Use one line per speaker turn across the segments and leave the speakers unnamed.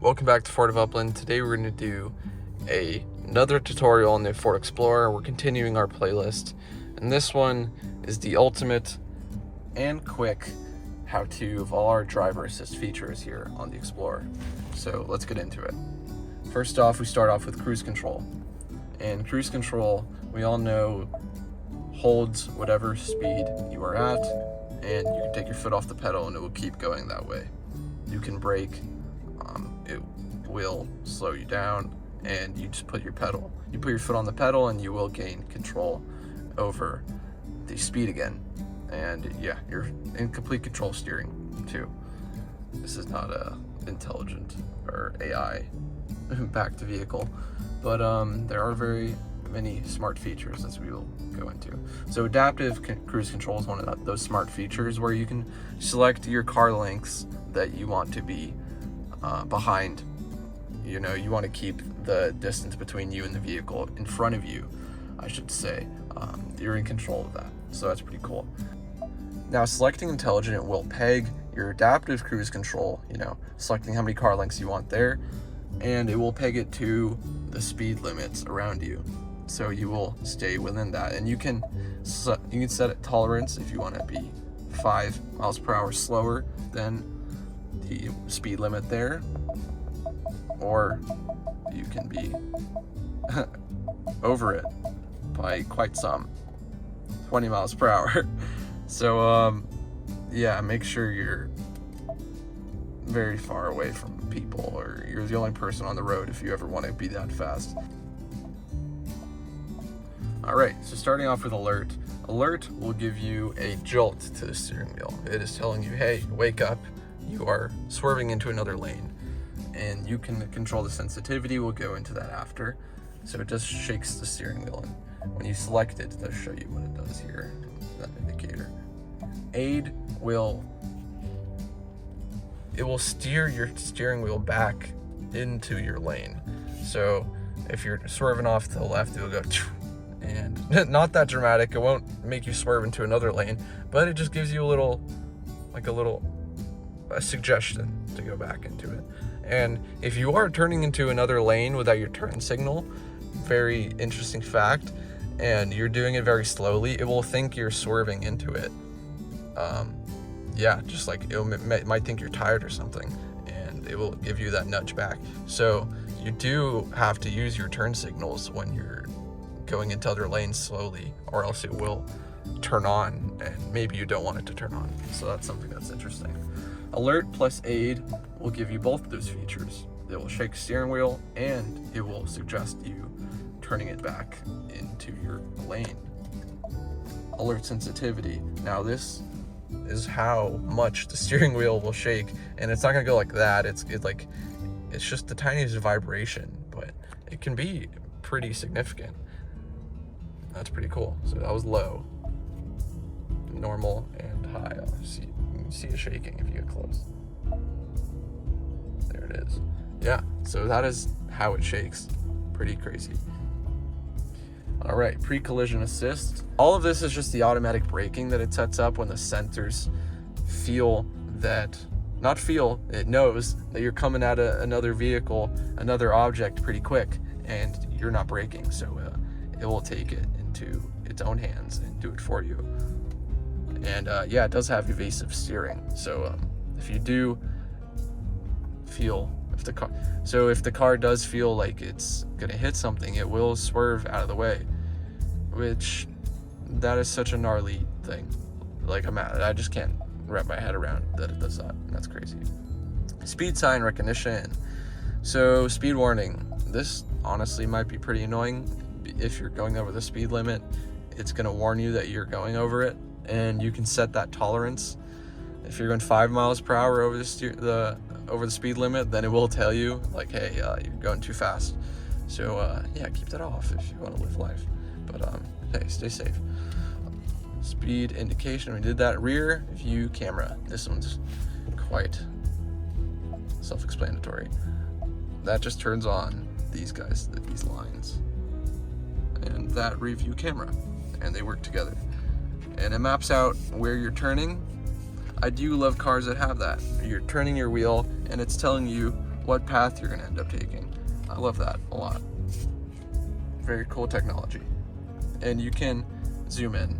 Welcome back to Ford of Upland. Today we're going to do another tutorial on the Ford Explorer. We're continuing our playlist, and this one is the ultimate and quick how-to of all our driver assist features here on the Explorer. So let's get into it. First off, we start off with cruise control. And cruise control, we all know, holds whatever speed you are at, and you can take your foot off the pedal and it will keep going that way. You can brake, it will slow you down, and you just put your foot on the pedal and you will gain control over the speed again. And yeah, you're in complete control steering too. This is not a intelligent or AI backed vehicle, but there are very many smart features as we will go into. So adaptive cruise control is one of those smart features where you can select your car lengths that you want to be behind. You know, you want to keep the distance between you and the vehicle in front of you, I should say. You're in control of that, so that's pretty cool. Now, selecting intelligent, it will peg your adaptive cruise control, you know, selecting how many car lengths you want there, and it will peg it to the speed limits around you, so you will stay within that. And you can set a tolerance if you want to be 5 miles per hour slower than the speed limit there, or you can be over it by quite some, 20 miles per hour. So yeah, make sure you're very far away from people, or you're the only person on the road if you ever want to be that fast. Alright, so starting off with alert. Alert will give you a jolt to the steering wheel. It is telling you, hey, wake up, you are swerving into another lane. And you can control the sensitivity, we'll go into that after. So it just shakes the steering wheel, and when you select it, they'll show you what it does here, that indicator. Aid will steer your steering wheel back into your lane. So if you're swerving off to the left, it'll go, and not that dramatic. It won't make you swerve into another lane, but it just gives you a suggestion to go back into it. And if you are turning into another lane without your turn signal, very interesting fact, and you're doing it very slowly, it will think you're swerving into it. Yeah, just like it might think you're tired or something, and it will give you that nudge back. So you do have to use your turn signals when you're going into other lanes slowly, or else it will turn on, and maybe you don't want it to turn on. So that's something that's interesting. Alert plus aid will give you both of those features. It will shake the steering wheel, and it will suggest you turning it back into your lane. Alert sensitivity. Now this is how much the steering wheel will shake, and it's not gonna go like that. It's just the tiniest vibration, but it can be pretty significant. That's pretty cool. So that was low, normal, and high. You can see it shaking if you get close. There it is. Yeah, so that is how it shakes. Pretty crazy. All right, PreCollision Assist. All of this is just the automatic braking that it sets up when the sensors it knows that you're coming at another vehicle, another object pretty quick, and you're not braking. So it will take it into its own hands and do it for you. And yeah, it does have evasive steering. So if you do feel, if the car does feel like it's gonna hit something, it will swerve out of the way, which that is such a gnarly thing. Like I just can't wrap my head around that it does that. That's crazy. Speed sign recognition. So speed warning. This honestly might be pretty annoying. If you're going over the speed limit, it's gonna warn you that you're going over it, and you can set that tolerance. If you're going 5 miles per hour over the speed limit, then it will tell you like, hey, you're going too fast. So yeah, keep that off if you want to live life. But hey, stay safe. Speed indication, we did that. Rear view camera. This one's quite self-explanatory. That just turns on these lines, and that rear view camera, and they work together. And it maps out where you're turning. I do love cars that have that. You're turning your wheel, and it's telling you what path you're gonna end up taking. I love that a lot. Very cool technology. And you can zoom in.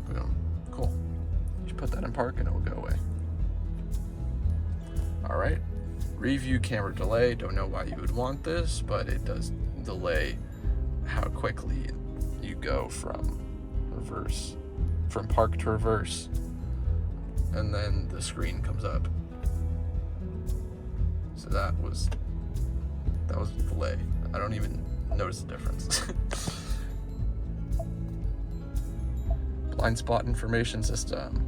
Boom, cool. You put that in park and it will go away. All right, review camera delay. Don't know why you would want this, but it does delay how quickly you go from park to reverse, and then the screen comes up. So that was a delay. I don't even notice the difference. Blind spot information system.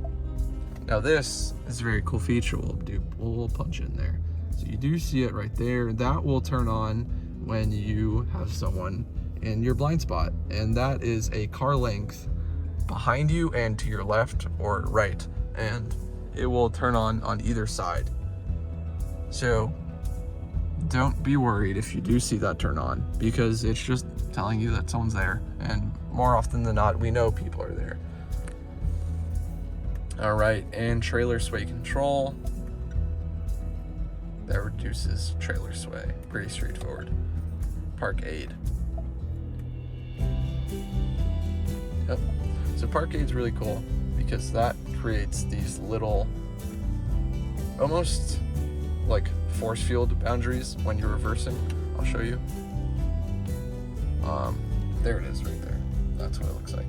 Now this is a very cool feature. We'll punch in there. So you do see it right there. That will turn on when you have someone in your blind spot, and that is a car length behind you and to your left or right, and it will turn on either side. So don't be worried if you do see that turn on, because it's just telling you that someone's there, and more often than not, we know people are there. All right, and trailer sway control. That reduces trailer sway. Pretty straightforward. Park aid. Yep. So park aid's really cool because that creates these little, almost like force field boundaries when you're reversing. I'll show you. There it is right there. That's what it looks like.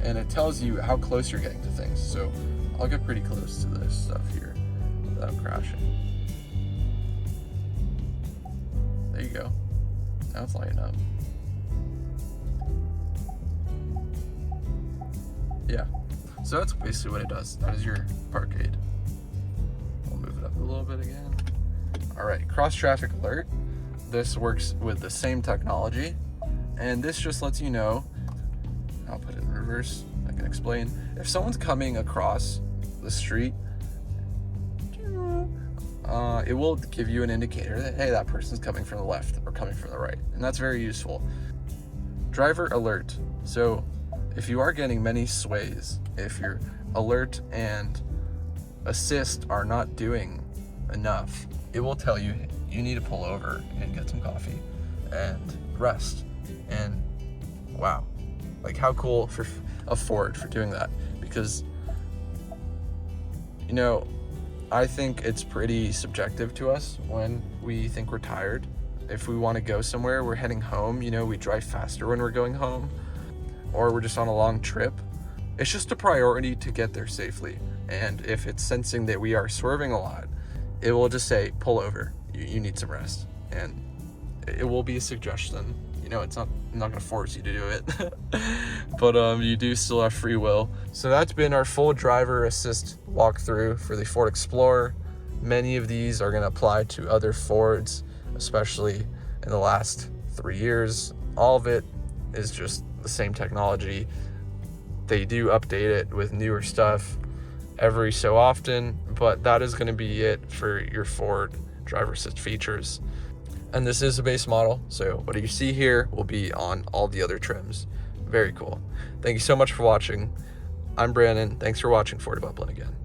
And it tells you how close you're getting to things. So I'll get pretty close to this stuff here without crashing. There you go. Now it's lighting up. Yeah. So that's basically what it does. That is your park aid. We'll move it up a little bit again. All right, cross traffic alert. This works with the same technology. And this just lets you know, I'll put it in reverse, I can explain. If someone's coming across the street, it will give you an indicator that, hey, that person's coming from the left or coming from the right. And that's very useful. Driver alert. So if you are getting many sways, if your alert and assist are not doing enough, it will tell you you need to pull over and get some coffee and rest. And wow, like how cool for a Ford for doing that, because you know, I think it's pretty subjective to us when we think we're tired. If we want to go somewhere, we're heading home, you know, we drive faster when we're going home, or we're just on a long trip. It's just a priority to get there safely. And if it's sensing that we are swerving a lot, it will just say, pull over, you need some rest. And it will be a suggestion. You know, I'm not gonna force you to do it, but you do still have free will. So that's been our full driver assist walkthrough for the Ford Explorer. Many of these are gonna apply to other Fords, especially in the last 3 years. All of it is just the same technology. They do update it with newer stuff every so often, but that is gonna be it for your Ford driver assist features. And this is a base model, so what you see here will be on all the other trims. Very cool. Thank you so much for watching. I'm Brandon. Thanks for watching Ford of Upland again.